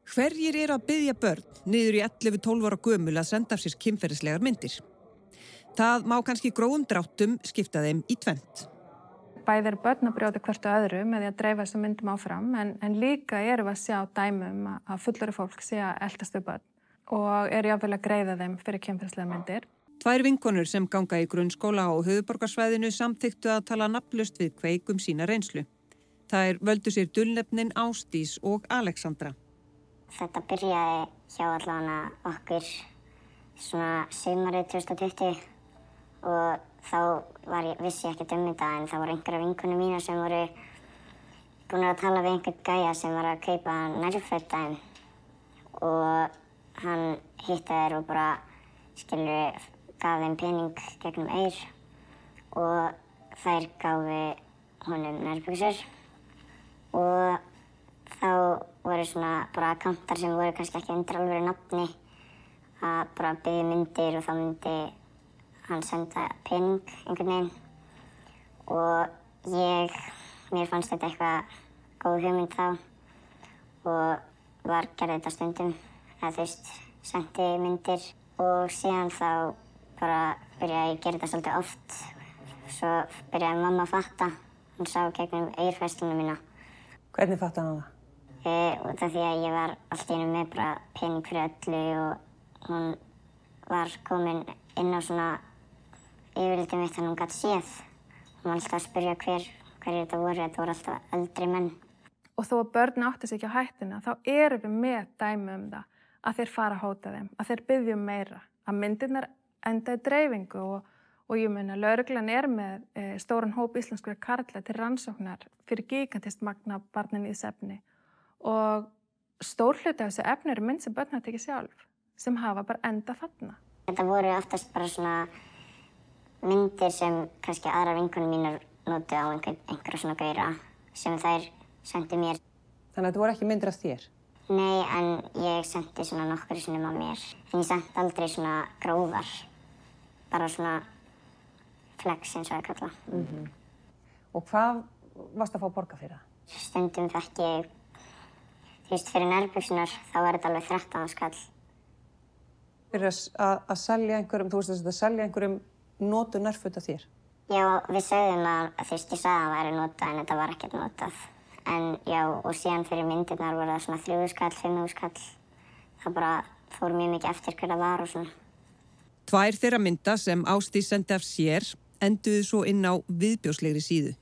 Hverjir eru að biðja börn niður í 11-12 ára gömul að senda af sér kynferðislegar myndir? Það má kannski grófum dráttum skipta þeim í tvennt. Bæði eru börn að brjóta hvert á öðru með því að dreifa þessum myndum áfram en líka erum við að sjá dæmum að fullorðið fólk sé að eltast við börn og eru jafnvel að greiða þeim fyrir kynferðislegar myndir. 2 vinkonur sem ganga í grunnskóla á höfuðborgarsvæðinu samþykktu að tala nafnlaust við Kveik sína reynslu. Þær völdu sér dulnefnin Ásdís og Alexandra. Þetta byrjaði hjá allavega okkur svona sumarið 2020 og þá vissi ég ekkert þetta en það voru einhverja vinkonur mínar sem voru búin að tala við einhvern gæja sem var að kaupa nærföt og hann hitti þær og bara gaf þeim pening gegnum Eir og þær gáfu honum nærbuxur og þá voru svona bara akkántar sem voru kannski ekki undir alvöru nafni að bara biðja myndir og þá myndi hann senda pening einhvern veginn og mér fannst þetta eitthvað góð hugmynd þá og gerði þetta stundum eða sendi myndir og síðan þá bara byrjaði ég að gera þetta svolítið oft. Svo byrjaði mamma að fatta, hún sá gegnum Eir-færsluna mína. Hvernig fattaði hann það? Út af því að ég var allt í einu með bara pening fyrir öllu og hún var komin inn á svona yfirlitið mitt þannig hún gat séð. Hún var alltaf að spyrja hverjir þetta voru alltaf eldri menn. Og þó að börn átti sig ekki á hættuna, þá erum við með dæmi það að þeir fara að hóta þeim, að þeir biðja meira, að myndirnar enda í dreifingu og ég meina lögreglan með stóran hóp íslenskra karla til rannsóknar fyrir gigantist magna barnaníðsefni og stór hluti af þessu efni eru mynd sem börn hafa tekið sjálf, sem hafa bara enda þarna. Þetta voru oftast bara svona myndir sem kannski aðrar vinkonur mínar notuðu á einhverja svona gauðra sem þær sendu mér. Þannig að þetta voru ekki myndir af þér? Nei, en ég sendi svona nokkru sinnum á mér. En ég sendi aldrei svona grófar, bara svona flex eins og að kalla. Og hvað varstu að fá borga fyrir það? Stundum fekk ég, fyrir nærbuxurnar, þá var þetta alveg 13 skall. Fyrir að selja einhverjum, þú veist að selja einhverjum notuð nærföt af þér? Já, við sögðum að ég sagði að það væri notað en þetta var ekkert notað. En já, og síðan fyrir myndirnar voru það svona 3 skall, 5 skall. Það bara fór mjög mikið eftir hver það var og svona. 2 þeirra mynda sem Ásdís sendi af sér enduðu svo inn á viðbjóðslegri síðu.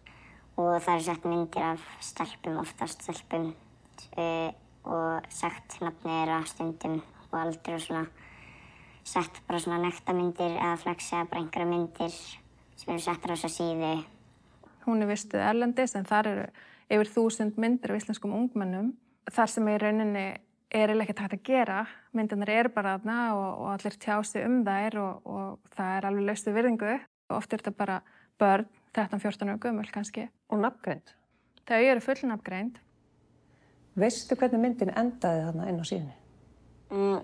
Og það eru sett myndir af stelpum, oftast stelpum og sagt nafnið þeirra stundum og aldur og svona. Sett bara svona nektarmyndir eða flex eða bara einhverja myndir sem eru settar á þessa síðu. Hún vistuð erlendis en þar eru yfir 1000 myndir af íslenskum ungmennum. Þar sem í rauninni eiginlega ekkert hægt að gera. Myndirnar eru bara þarna og allir tjá sig þær og það er alveg laust við virðingu. Oft er þetta bara börn, 13-14 ára gömul kannski. Og nafngreind? Þau eru fullnafngreind. Veistu hvernig myndin endaði þarna inn á síðunni?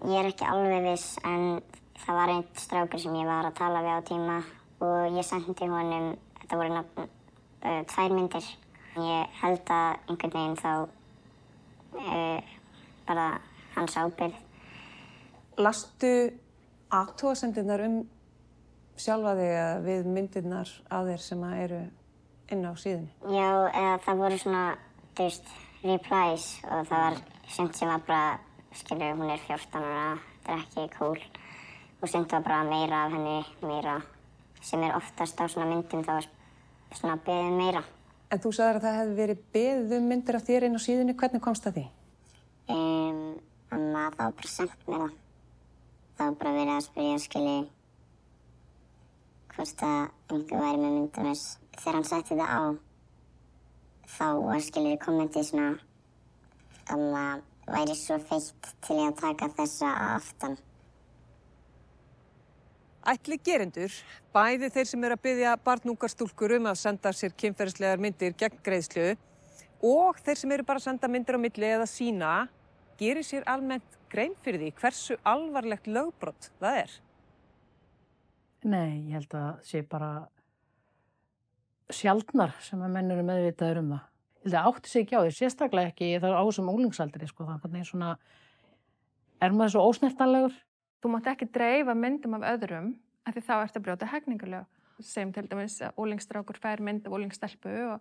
Ég er ekki alveg viss en það var einn strákur sem ég var að tala við á tíma og ég sendi honum, þetta voru 2 myndir. Ég held að einhvern veginn þá bara hans ábyrgð. Lastu athugasemdirnar sjálfa þig við myndirnar af þér sem eru inn á síðunni? Já, það voru svona, replies og það var sumt sem var bara, hún er 14 ára, þetta er ekki cool. Og sumt var bara meira af henni, meira, sem er oftast á svona myndum þá svona beðið meira. En þú sagðir að það hefði verið beðið myndir af þér inn á síðunni. Hvernig komst það því? Amma, það var bara sent mér það. Það var bara verið að spyrja hvort að einhver væri með myndum þess. Þegar hann setti það á, þá var kommentið svona Amma væri svo feitt til að taka þessa aftan. Ætli gerendur, bæði þeir sem eru að biðja barnungar stúlkur að senda sér kynferðislegar myndir gegn greiðslu og þeir sem eru bara að senda myndir á milli eða sýna, gerir sér almennt grein fyrir því hversu alvarlegt lögbrot það er? Nei, ég held að það sé bara sjaldnar sem að menn eru meðvitaður það. Ég held að átti sig ekki á því, sérstaklega ekki það á þessum unglingsaldri, sko, þannig svona er maður svo ósnertanlegur. Þú mátt ekki dreifa myndum af öðrum af því þá ertu að brjóta hegningarlög. Segjum til dæmis að úlingsstrákur fær mynd af úlingsstelpu og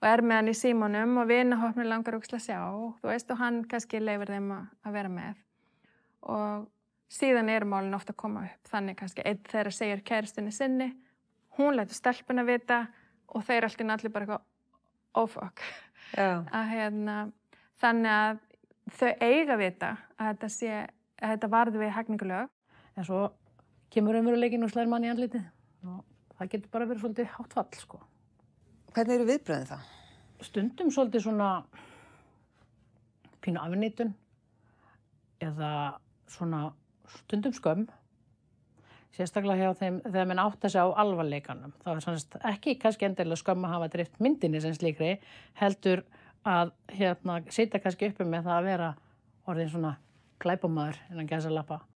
er með hann í símanum og vinahópnir langar ógeðslega að sjá. Þú veist, og hann kannski leyfir þeim að vera með. Og síðan eru málin ofta að koma upp. Þannig kannski einn þeirra segir kærustunni sinni, hún lætur stelpuna vita og þeir allt í allir bara eitthvað, oh fuck. Þannig að þau eiga að vita að þetta varði við hegningarlög. En svo kemur raunveruleikinn og slær mann í andlitið. Og það getur bara verið svolítið hátt fall, sko. Hvernig eru viðbrögðin það? Stundum svolítið svona pínu afneitun eða svona stundum skömm. Sérstaklega hjá þeim þegar menn átta sig á alvarleikanum. Það er sannst ekki kannski endilega skömm að hafa dreift myndinni sem slíkri, heldur að sitja kannski uppi með það að vera orðin svona glæpamaður innan gæsalappa.